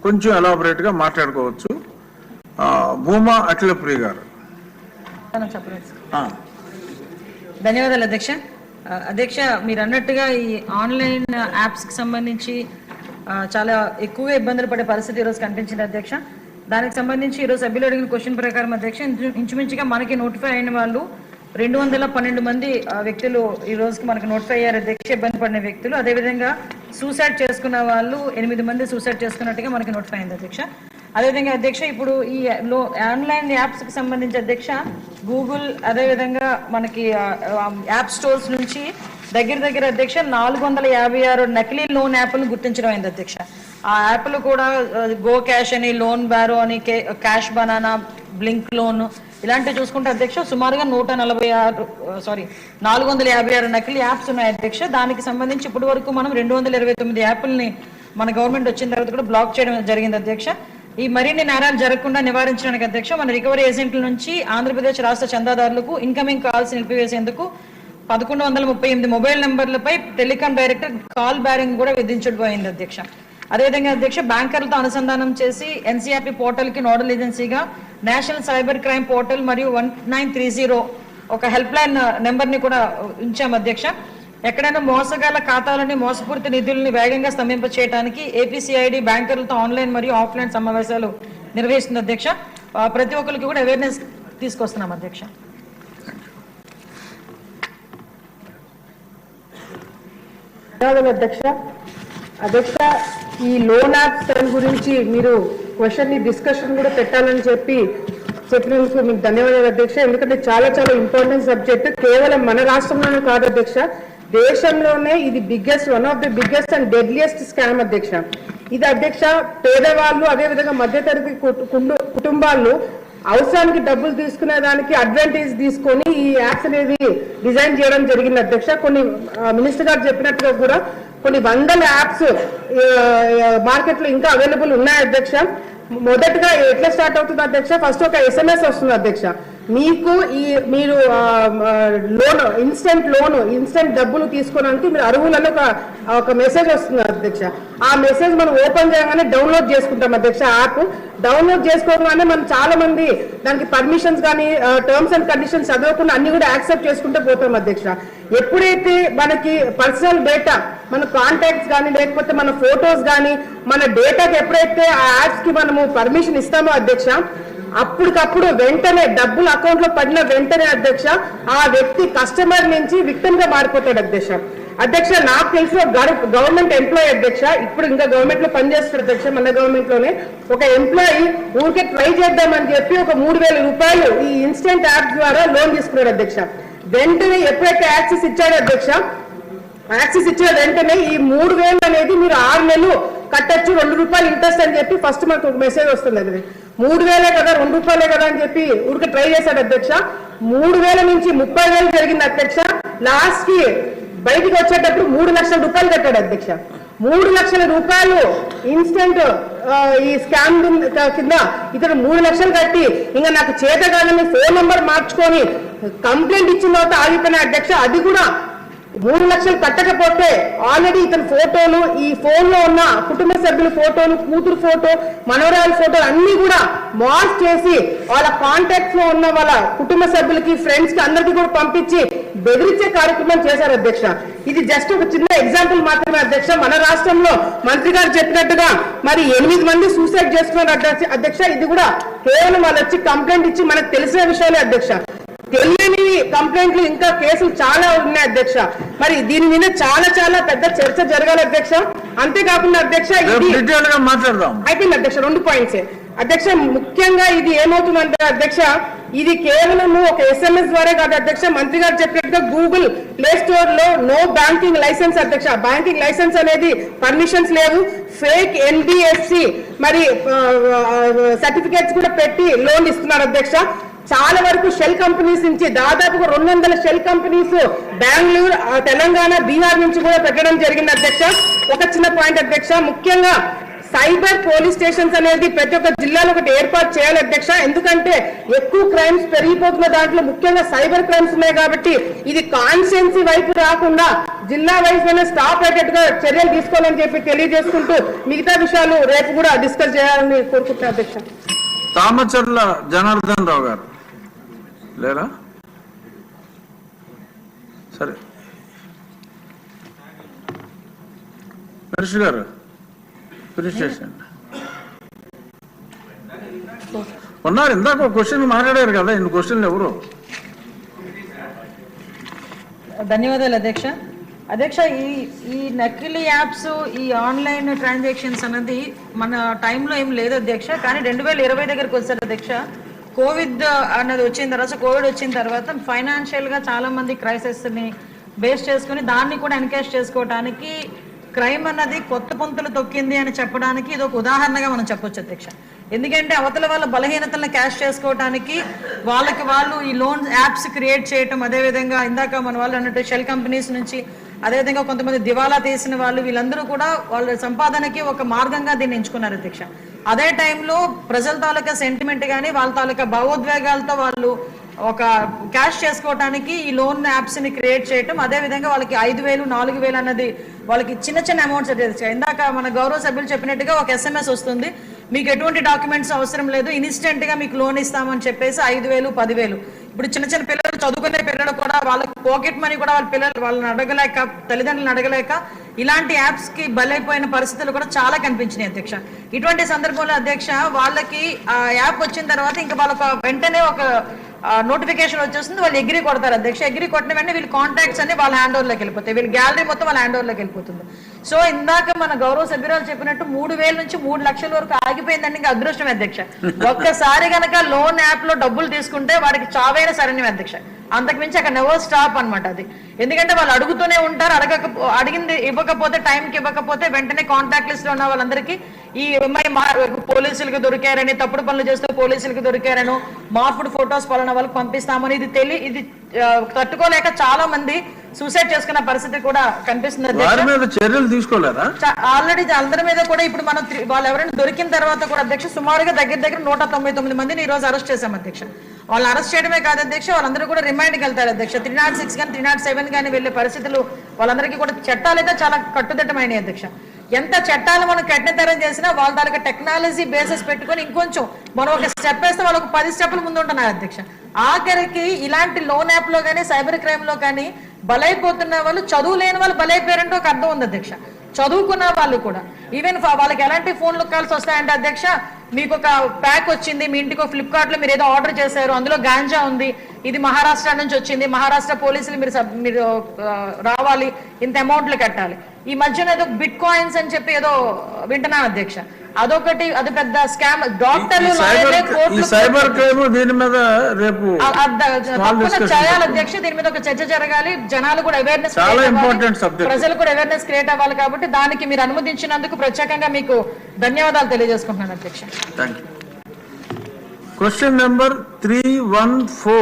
కొంచెం ఎలాబరేట్ గా మాట్లాడుకోవచ్చు. భూమా అఖిలప్రియ గారు. ధన్యవాదాలు అధ్యక్ష. అధ్యక్ష, మీరు అన్నట్టుగా ఈ ఆన్లైన్ యాప్స్కి సంబంధించి చాలా ఎక్కువగా ఇబ్బందులు పడే పరిస్థితి ఈరోజు కనిపించింది అధ్యక్ష. దానికి సంబంధించి ఈరోజు సభ్యులు అడిగిన క్వశ్చన్ ప్రకారం అధ్యక్ష, ఇంచుమించుగా మనకి నోటిఫై అయిన వాళ్ళు 212 మంది వ్యక్తులు ఈ రోజుకి మనకు నోటిఫై అయ్యారు అధ్యక్ష, ఇబ్బంది పడిన వ్యక్తులు. అదేవిధంగా సూసైడ్ చేసుకున్న వాళ్ళు 8 మంది సూసైడ్ చేసుకున్నట్టుగా మనకి నోటిఫై అయింది అధ్యక్ష. అదేవిధంగా అధ్యక్ష, ఇప్పుడు ఈ ఆన్లైన్ యాప్స్కి సంబంధించి అధ్యక్ష, గూగుల్ అదేవిధంగా మనకి యాప్ స్టోర్స్ నుంచి దగ్గర అధ్యక్ష 456 నకిలీ లోన్ యాప్లను గుర్తించడం అయింది అధ్యక్ష. ఆ యాప్లు కూడా గో క్యాష్ అని, లోన్ బ్యారో అని, క్యాష్ బనానా, బ్లింక్ లోన్ ఇలాంటివి చూసుకుంటే అధ్యక్ష సుమారుగా 456 నకిలీ యాప్స్ ఉన్నాయి అధ్యక్ష. దానికి సంబంధించి ఇప్పటి వరకు మనం 229 యాప్లని మన గవర్నమెంట్ వచ్చిన తర్వాత కూడా బ్లాక్ చేయడం జరిగింది అధ్యక్ష. ఈ మరిన్ని నేరాలు జరగకుండా నివారించడానికి అధ్యక్ష మన రికవరీ ఏజెంట్ల నుంచి ఆంధ్రప్రదేశ్ రాష్ట్ర చందాదారులకు ఇన్కమింగ్ కాల్స్ నిలిపివేసేందుకు 1138 మొబైల్ నెంబర్లపై టెలికాం డైరెక్టర్ కాల్ బ్యారింగ్ కూడా విధించబోయింది అధ్యక్ష. అదేవిధంగా అధ్యక్ష, బ్యాంకర్లతో అనుసంధానం చేసి ఎన్సీఆర్పీ పోర్టల్కి నోడల్ ఏజెన్సీగా నేషనల్ సైబర్ క్రైమ్ పోర్టల్ మరియు 1930 ఒక హెల్ప్ లైన్ నెంబర్ని కూడా ఉంచాం అధ్యక్ష. ఎక్కడైనా మోసగాల ఖాతాలని, మోసపూరిత నిధులని వేగంగా స్తంభింప చేయడానికి ఏపీసీఐడి బ్యాంకర్లతో ఆన్లైన్ మరియు ఆఫ్లైన్ సమావేశాలు నిర్వహిస్తుంది అధ్యక్ష. ప్రతి ఒక్కరికి కూడా అవేర్నెస్ తీసుకొస్తున్నాం అధ్యక్ష. అధ్యక్ష, ఈ లోన్ యాప్స్ గురించి మీరు క్వశ్చన్ డిస్కషన్ కూడా పెట్టాలని చెప్పినందుకు మీకు ధన్యవాదాలు అధ్యక్ష. ఎందుకంటే చాలా ఇంపార్టెంట్ సబ్జెక్ట్. కేవలం మన రాష్ట్రంలోనే కాదు అధ్యక్ష, దేశంలోనే ఇది one of the biggest and deadliest scam అధ్యక్ష. ఇది అధ్యక్ష పేదవాళ్ళు అదేవిధంగా మధ్యతరగతి కుటుంబాలు అవసరానికి డబ్బులు తీసుకునే దానికి అడ్వాంటేజ్ తీసుకొని ఈ యాప్స్ అనేది డిజైన్ చేయడం జరిగింది అధ్యక్ష. కొన్ని మినిస్టర్ గారు చెప్పినట్టుగా కూడా కొన్ని వందల యాప్స్ మార్కెట్ లో ఇంకా అవైలబుల్ ఉన్నాయి అధ్యక్ష. మొదటగా ఎట్లా స్టార్ట్ అవుతుంది అధ్యక్ష, ఫస్ట్ ఒక SMS వస్తుంది అధ్యక్ష. మీరు లోన్ ఇన్స్టెంట్ డబ్బులు తీసుకోవడానికి మీరు అర్హులని ఒక మెసేజ్ వస్తుంది అధ్యక్ష. ఆ మెసేజ్ మనం ఓపెన్ చేయగానే డౌన్లోడ్ చేసుకుంటాం అధ్యక్ష. యాప్ డౌన్లోడ్ చేసుకోగానే మనం చాలా మంది దానికి పర్మిషన్స్ కానీ టర్మ్స్ అండ్ కండిషన్స్ చదవకుండా అన్ని కూడా యాక్సెప్ట్ చేసుకుంటూ పోతాం అధ్యక్ష. ఎప్పుడైతే మనకి పర్సనల్ డేటా, మన కాంటాక్ట్స్ కానీ లేకపోతే మన ఫొటోస్ కానీ మన డేటాకి ఎప్పుడైతే ఆ యాప్స్ కి మనము పర్మిషన్ ఇస్తామో అధ్యక్ష, అప్పటికప్పుడు వెంటనే డబ్బులు అకౌంట్ లో పడిన వెంటనే అధ్యక్ష ఆ వ్యక్తి కస్టమర్ నుంచి విక్టిమ్ గా మారిపోతాడు అధ్యక్ష. నాకు తెలిసిన గవర్నమెంట్ ఎంప్లాయీ అధ్యక్ష, ఇప్పుడు ఇంకా గవర్నమెంట్ లో పనిచేస్తారు అధ్యక్ష. మన గవర్నమెంట్ లోనే ఒక ఎంప్లాయీ ఊరికే ట్రై చేద్దామని చెప్పి ఒక 3,000 రూపాయలు ఈ ఇన్స్టెంట్ యాప్ ద్వారా లోన్ తీసుకున్నాడు అధ్యక్ష. వెంటనే ఎప్పుడైతే యాక్సెస్ ఇచ్చాడో అధ్యక్ష, యాక్సెస్ ఇచ్చిన వెంటనే ఈ 3,000 అనేది మీరు 6 నెలలు కట్టచ్చు, 2 రూపాయలు ఇంట్రెస్ట్ అని చెప్పి ఫస్ట్ మనకు ఒక మెసేజ్ వస్తుంది. అది 3,000 కదా 2 రూపాయలే కదా అని చెప్పి ఊరికి ట్రై చేశాడు అధ్యక్ష. 3,000 నుంచి 30,000 జరిగింది అధ్యక్ష. లాస్ట్ కి బయటికి వచ్చేటప్పుడు 3 లక్షల రూపాయలు కట్టాడు అధ్యక్ష. 3 లక్షల రూపాయలు ఇన్స్టెంట్ ఈ స్కామ్ కింద ఇతను 3 లక్షలు కట్టి ఇంకా నాకు చేత కాదని ఫోన్ నంబర్ మార్చుకొని కంప్లైంట్ ఇచ్చిన తర్వాత ఆగిపోయిన అధ్యక్ష. అది కూడా 3 లక్షలు కట్టకపోతే ఆల్రెడీ ఇతని ఫోటోలు, ఈ ఫోన్ లో ఉన్న కుటుంబ సభ్యుల ఫోటోలు, కూతురు ఫోటో, మనవరాల ఫోటోలు అన్ని కూడా మార్క్ చేసి వాళ్ళ కాంటాక్ట్స్ లో ఉన్న వాళ్ళ కుటుంబ సభ్యులకి, ఫ్రెండ్స్ కి అందరికీ కూడా పంపించి బెదిరించే కార్యక్రమం చేశారు అధ్యక్ష. ఇది జస్ట్ ఒక చిన్న ఎగ్జాంపుల్ మాత్రమే అధ్యక్ష. మన రాష్ట్రంలో మంత్రి గారు చెప్పినట్టుగా మరి 8 మంది సూసైడ్ చేస్తున్నారు అధ్యక్ష. ఇది కూడా కేవలం వాళ్ళు వచ్చి కంప్లైంట్ ఇచ్చి మనకు తెలిసిన విషయాలే అధ్యక్ష. తెలియని కంప్లైంట్లు ఇంకా కేసులు చాలా ఉన్నాయి అధ్యక్ష. మరి దీని మీద చాలా పెద్ద చర్చ జరగాలి అధ్యక్ష. అంతేకాకుండా అధ్యక్ష అయిపోయింది అధ్యక్ష. 2 పాయింట్స్ అధ్యక్ష. ముఖ్యంగా ఇది ఏమవుతుందంటే అధ్యక్ష, ఇది కేవలం ఒక SMS ద్వారా కాదు అధ్యక్ష. మంత్రి గారు చెప్పినట్టుగా గూగుల్ ప్లే స్టోర్ లో నో బ్యాంకింగ్ లైసెన్స్ అధ్యక్ష. బ్యాంకింగ్ లైసెన్స్ అనేది పర్మిషన్స్ లేవు. ఫేక్ NBFC మరి సర్టిఫికేట్స్ కూడా పెట్టి లోన్ ఇస్తున్నారు అధ్యక్ష. చాలా వరకు షెల్ కంపెనీస్ నుంచి దాదాపుగా 200 షెల్ కంపెనీస్ బెంగళూరు, తెలంగాణ, బీహార్ నుంచి కూడా పెట్టడం జరిగింది అధ్యక్ష. ఒక చిన్న పాయింట్ అధ్యక్ష, ముఖ్యంగా సైబర్ పోలీస్ స్టేషన్స్ అనేది ప్రతి ఒక్క జిల్లాలో ఒకటి ఏర్పాటు చేయాలి అధ్యక్ష. ఎందుకంటే ఎక్కువ క్రైమ్స్ పెరిగిపోతున్న దాంట్లో ముఖ్యంగా సైబర్ క్రైమ్స్ ఉన్నాయి కాబట్టి ఇది కాన్స్టిట్యుయెన్సీ వైపు రాకుండా జిల్లా వైజ్ లోనే స్టాప్ అయ్యేట్టుగా చర్యలు తీసుకోవాలని చెప్పి తెలియజేసుకుంటూ మిగతా విషయాలు రేపు కూడా డిస్కస్ చేయాలని కోరుకుంటున్నాను అధ్యక్ష. తామచర్ల జనార్దన్ రావు గారు లేరా? సరే హరీష్ గారు ఫినిష్ చేసేయండి. ఉన్నారు, ఇందాక ఒక క్వశ్చన్ మాట్లాడారు కదా, ఇన్ని క్వశ్చన్లు ఎవరు? ధన్యవాదాలు అధ్యక్ష. అధ్యక్ష, ఈ నకిలీ యాప్స్, ఈ ఆన్లైన్ ట్రాన్సాక్షన్స్ అన్నది మన టైంలో ఏం లేదు అధ్యక్ష. కానీ 2020 దగ్గరకు వచ్చారు అధ్యక్ష. కోవిడ్ అన్నది వచ్చిన తర్వాత, కోవిడ్ వచ్చిన తర్వాత ఫైనాన్షియల్ గా చాలా మంది క్రైసిస్ ని బేస్ చేసుకుని దాన్ని కూడా ఎన్కేష్ చేసుకోవడానికి క్రైమ్ అన్నది కొత్త పొంతులు తొక్కింది అని చెప్పడానికి ఇది ఒక ఉదాహరణగా మనం చెప్పొచ్చు అధ్యక్ష. ఎందుకంటే అవతల వాళ్ళ బలహీనతలను క్యాష్ చేసుకోవడానికి వాళ్ళకి వాళ్ళు ఈ లోన్ యాప్స్ క్రియేట్ చేయటం, అదేవిధంగా ఇందాక మన వాళ్ళు అన్నట్టు షెల్ కంపెనీస్ నుంచి, అదేవిధంగా కొంతమంది దివాలా తీసిన వాళ్ళు, వీళ్ళందరూ కూడా వాళ్ళ సంపాదనకి ఒక మార్గంగా దీన్ని ఎంచుకున్నారు అధ్యక్ష. అదే టైంలో ప్రజల తాలూకా సెంటిమెంట్ కానీ వాళ్ళ తాలూకా భావోద్వేగాలతో వాళ్ళు ఒక క్యాష్ చేసుకోవడానికి ఈ లోన్ యాప్స్ ని క్రియేట్ చేయటం, అదేవిధంగా వాళ్ళకి 5,000, 4,000 అన్నది వాళ్ళకి చిన్న చిన్న అమౌంట్స్ అధ్యక్ష. ఇందాక మన గౌరవ సభ్యులు చెప్పినట్టుగా ఒక SMS వస్తుంది, మీకు ఎటువంటి డాక్యుమెంట్స్ అవసరం లేదు, ఇన్స్టెంట్ గా మీకు లోన్ ఇస్తామని చెప్పేసి 5,000, 10,000. ఇప్పుడు చిన్న చిన్న పిల్లలు, చదువుకునే పిల్లలు కూడా వాళ్ళకి పాకెట్ మనీ కూడా వాళ్ళ పిల్లలు వాళ్ళని అడగలేక, తల్లిదండ్రులను అడగలేక ఇలాంటి యాప్స్ కి బలైపోయిన పరిస్థితులు కూడా చాలా కనిపించినాయి అధ్యక్ష. ఇటువంటి సందర్భంలో అధ్యక్ష వాళ్ళకి ఆ యాప్ వచ్చిన తర్వాత ఇంకా వాళ్ళకి వెంటనే ఒక నోటిఫికేషన్ వచ్చేస్తుంది, వాళ్ళు ఎగ్రీ కొడతారు అధ్యక్ష. ఎగ్రీ కొట్టిన వెంటనే వీళ్ళ కాంటాక్ట్స్ అన్ని వాళ్ళ హ్యాండ్ ఓవర్లోకి వెళ్ళిపోతాయి, వీళ్ళ గ్యాలరీ మొత్తం వాళ్ళ హ్యాండ్ ఓవర్లోకి వెళ్ళిపోతుంది. సో ఇందాక మన గౌరవ సభ్యురాలు చెప్పినట్టు 3,000 నుంచి 3 లక్షల వరకు ఆగిపోయిందండి. ఇంకా అదృష్టం అధ్యక్ష. ఒక్కసారి కనుక లోన్ యాప్ లో డబ్బులు తీసుకుంటే వాడికి చావైన శరణ్యం అధ్యక్ష. అంతకుమించి అక్కడ నెవర్ స్టాప్ అనమాట అది. ఎందుకంటే వాళ్ళు అడుగుతూనే ఉంటారు, అడిగింది ఇవ్వకపోతే, టైంకి ఇవ్వకపోతే వెంటనే కాంటాక్ట్ లిస్ట్ లో ఉన్న వాళ్ళందరికీ ఈ అమ్మాయి పోలీసులకు దొరికారని, తప్పుడు పనులు చేస్తూ పోలీసులకు దొరికారను, మార్పుడు ఫొటోస్ పలానా వాళ్ళకి పంపిస్తామని ఇది తట్టుకోలేక చాలా మంది సూసైడ్ చేసుకున్న పరిస్థితి కూడా కనిపిస్తుంది. చర్యలు తీసుకోలేదా? ఆల్రెడీ అందరి మీద కూడా ఇప్పుడు మనం వాళ్ళు ఎవరైనా దొరికిన తర్వాత కూడా అధ్యక్ష సుమారుగా దగ్గర 199 మందిని ఈ రోజు అరెస్ట్ చేశాం అధ్యక్ష. వాళ్ళు అరెస్ట్ చేయడమే కాదు అధ్యక్ష, వాళ్ళందరూ కూడా రిమైండ్కి వెళ్తారు అధ్యక్ష. 306 కానీ 307 కానీ వెళ్ళే పరిస్థితులు వాళ్ళందరికీ కూడా చట్టాలు అయితే చాలా కట్టుదిట్టమైనవి అధ్యక్ష. ఎంత చట్టాలు మనం కఠినతరం చేసినా వాళ్ళ తాలూకా టెక్నాలజీ బేసెస్ పెట్టుకొని ఇంకొంచెం మనం ఒక స్టెప్ వేస్తే వాళ్ళకు 10 స్టెప్పులు ముందు ఉంటున్నారు అధ్యక్ష. ఆఖరికి ఇలాంటి లోన్ యాప్ లో కానీ సైబర్ క్రైమ్ లో కానీ బలైపోతున్న వాళ్ళు, చదువు లేని వాళ్ళు బలైపోయారంటే ఒక అర్థం ఉంది అధ్యక్ష. చదువుకున్న వాళ్ళు కూడా ఈవెన్ వాళ్ళకి ఎలాంటి ఫోన్లు కాల్స్ వస్తాయంటే అధ్యక్ష, మీకు ఒక ప్యాక్ వచ్చింది మీ ఇంటికి, ఫ్లిప్కార్ట్ లో మీరు ఏదో ఆర్డర్ చేశారు, అందులో గాంజా ఉంది, ఇది మహారాష్ట్ర నుంచి వచ్చింది, మహారాష్ట్ర పోలీసులు మీరు రావాలి, ఇంత అమౌంట్లు కట్టాలి. ఈ మధ్యన ఏదో బిట్ కాయిన్స్ అని చెప్పి ఏదో వింటున్నాను అధ్యక్ష. అదొకటి, అది పెద్ద స్కామ్. డాక్టర్లు సైబర్ క్రైమ్ దీని మీద రేపు చేయాలి అధ్యక్ష. దీని మీద ఒక చర్చ జరగాలి, జనాలు కూడా అవేర్నెస్, ప్రజలు కూడా అవేర్నెస్ క్రియేట్ అవ్వాలి. కాబట్టి దానికి మీరు అనుమతించినందుకు ప్రత్యేకంగా మీకు ధన్యవాదాలు తెలియజేసుకుంటున్నాను అధ్యక్ష. Question number 314